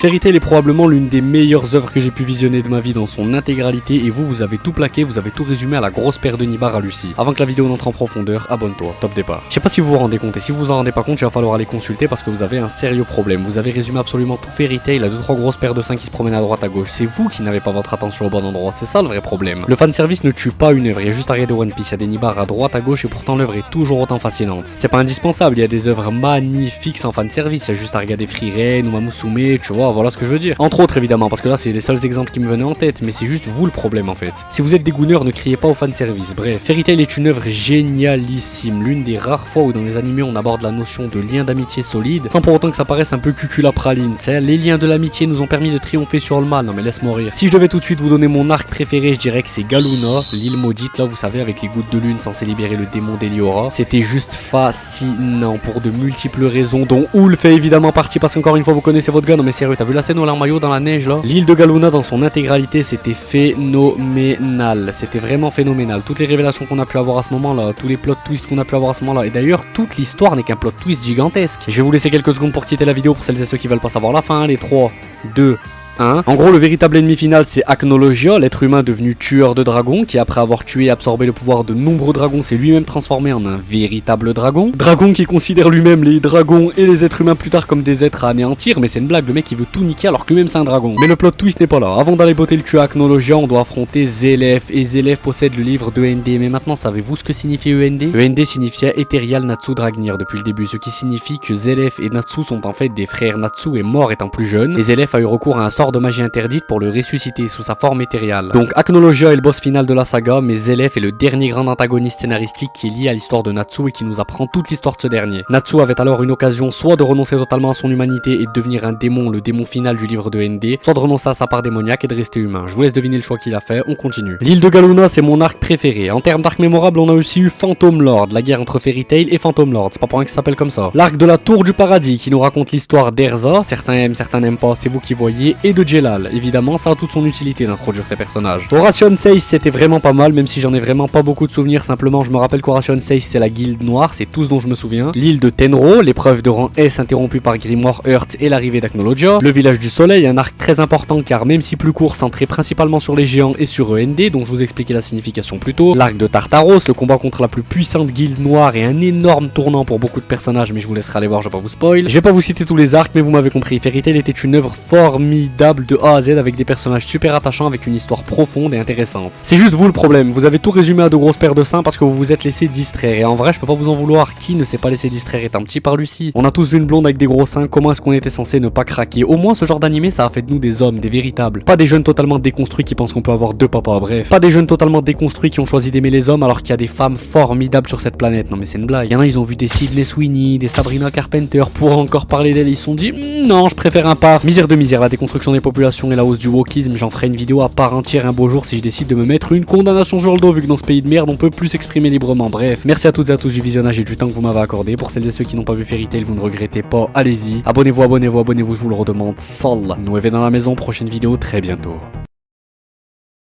Fairy Tail est probablement l'une des meilleures œuvres que j'ai pu visionner de ma vie dans son intégralité et vous avez tout plaqué, vous avez tout résumé à la grosse paire de nibards à Lucie. Avant que la vidéo n'entre en profondeur, abonne-toi, top départ. Je sais pas si vous vous rendez compte et si vous vous en rendez pas compte, il va falloir aller consulter parce que vous avez un sérieux problème. Vous avez résumé absolument tout Fairy Tail à 2-3 grosses paires de seins qui se promènent à droite à gauche. C'est vous qui n'avez pas votre attention au bon endroit, c'est ça le vrai problème. Le fanservice ne tue pas une œuvre, il y a juste à regarder One Piece, il y a des nibards à droite à gauche et pourtant l'œuvre est toujours autant fascinante. C'est pas indispensable, il y a des œuvres magnifiques sans fanservice, il y a juste à regarder Free Rein ou Mamusume, tu vois, voilà ce que je veux dire. Entre autres évidemment, parce que là c'est les seuls exemples qui me venaient en tête, mais c'est juste vous le problème en fait. Si vous êtes des gooners, ne criez pas au fanservice. Bref, Fairy Tail est une œuvre génialissime, l'une des rares fois où dans les animés on aborde la notion de lien d'amitié solide, sans pour autant que ça paraisse un peu cuculapraline, tu sais. Les liens de l'amitié nous ont permis de triompher sur le mal, non mais laisse-moi rire. Si je devais tout de suite vous donner mon arc préféré, je dirais que c'est Galuna, l'île maudite là, vous savez, avec les gouttes de lune censées libérer le démon d'Eliora. C'était juste fascinant pour de multiples raisons, dont Houl fait évidemment partie, parce qu'encore une fois vous connaissez votre gars. Non mais sérieux, t'as vu la scène où elle est en maillot dans la neige là? L'île de Galuna dans son intégralité, c'était phénoménal, c'était vraiment phénoménal. Toutes les révélations qu'on a pu avoir à ce moment là, tous les plot twists qu'on a pu avoir à ce moment là, et d'ailleurs toute l'histoire n'est qu'un plot twist gigantesque. Je vais vous laisser quelques secondes pour quitter la vidéo pour celles et ceux qui veulent pas savoir la fin. Les 3, 2, 1. En gros, le véritable ennemi final, c'est Acnologia, l'être humain devenu tueur de dragons, qui après avoir tué et absorbé le pouvoir de nombreux dragons, s'est lui-même transformé en un véritable dragon. Dragon qui considère lui-même les dragons et les êtres humains plus tard comme des êtres à anéantir, mais c'est une blague, le mec il veut tout niquer alors que lui-même c'est un dragon. Mais le plot twist n'est pas là. Avant d'aller botter le cul à Acnologia, on doit affronter Zelef, et Zelef possède le livre de END. Mais maintenant, savez-vous ce que signifie END? END signifiait Ethereal Natsu Dragnir depuis le début, ce qui signifie que Zelef et Natsu sont en fait des frères. Natsu est mort étant plus jeune, et Zelef a eu recours à un sort de magie interdite pour le ressusciter sous sa forme éthériale. Donc Acnologia est le boss final de la saga, mais Zelef est le dernier grand antagoniste scénaristique qui est lié à l'histoire de Natsu et qui nous apprend toute l'histoire de ce dernier. Natsu avait alors une occasion soit de renoncer totalement à son humanité et de devenir un démon, le démon final du livre de ND, soit de renoncer à sa part démoniaque et de rester humain. Je vous laisse deviner le choix qu'il a fait, on continue. L'île de Galuna, c'est mon arc préféré. En termes d'arc mémorable, on a aussi eu Phantom Lord, la guerre entre Fairy Tail et Phantom Lord, c'est pas pour rien que ça s'appelle comme ça. L'arc de la Tour du Paradis qui nous raconte l'histoire d'Erza, certains aiment, certains n'aiment pas, c'est vous qui voyez, et de Jelal. Évidemment, ça a toute son utilité d'introduire ces personnages. Horation 6, c'était vraiment pas mal, même si j'en ai vraiment pas beaucoup de souvenirs. Simplement, je me rappelle qu'Horation 6, c'est la guilde noire, c'est tout ce dont je me souviens. L'île de Tenro, l'épreuve de rang S interrompue par Grimoire Heurt et l'arrivée d'Acnologia. Le village du soleil, un arc très important car même si plus court, centré principalement sur les géants et sur END, dont je vous expliquais la signification plus tôt. L'arc de Tartaros, le combat contre la plus puissante guilde noire et un énorme tournant pour beaucoup de personnages, mais je vous laisserai aller voir, je vais pas vous spoil. Je vais pas vous citer tous les arcs, mais vous m'avez compris. Fairy Tail était une œuvre formidable de A à Z avec des personnages super attachants avec une histoire profonde et intéressante. C'est juste vous le problème, vous avez tout résumé à de grosses paires de seins parce que vous vous êtes laissé distraire, et en vrai je peux pas vous en vouloir, qui ne s'est pas laissé distraire étant petit par Lucie? On a tous vu une blonde avec des gros seins, comment est-ce qu'on était censé ne pas craquer? Au moins ce genre d'animé ça a fait de nous des hommes, des véritables. Pas des jeunes totalement déconstruits qui pensent qu'on peut avoir deux papas, bref. Pas des jeunes totalement déconstruits qui ont choisi d'aimer les hommes alors qu'il y a des femmes formidables sur cette planète, non mais c'est une blague. Il y en a ils ont vu des Sydney Sweeney, des Sabrina Carpenter, pour encore parler d'elle ils se sont dit non je préfère un paf. Misère de misère, la déconstruction des populations et la hausse du wokisme, j'en ferai une vidéo à part entière un beau jour si je décide de me mettre une condamnation sur le dos vu que dans ce pays de merde on peut plus s'exprimer librement. Bref, merci à toutes et à tous du visionnage et du temps que vous m'avez accordé. Pour celles et ceux qui n'ont pas vu Fairy Tail, vous ne regrettez pas, allez-y. Abonnez-vous, je vous le redemande, sale. Nous dans la maison, prochaine vidéo très bientôt.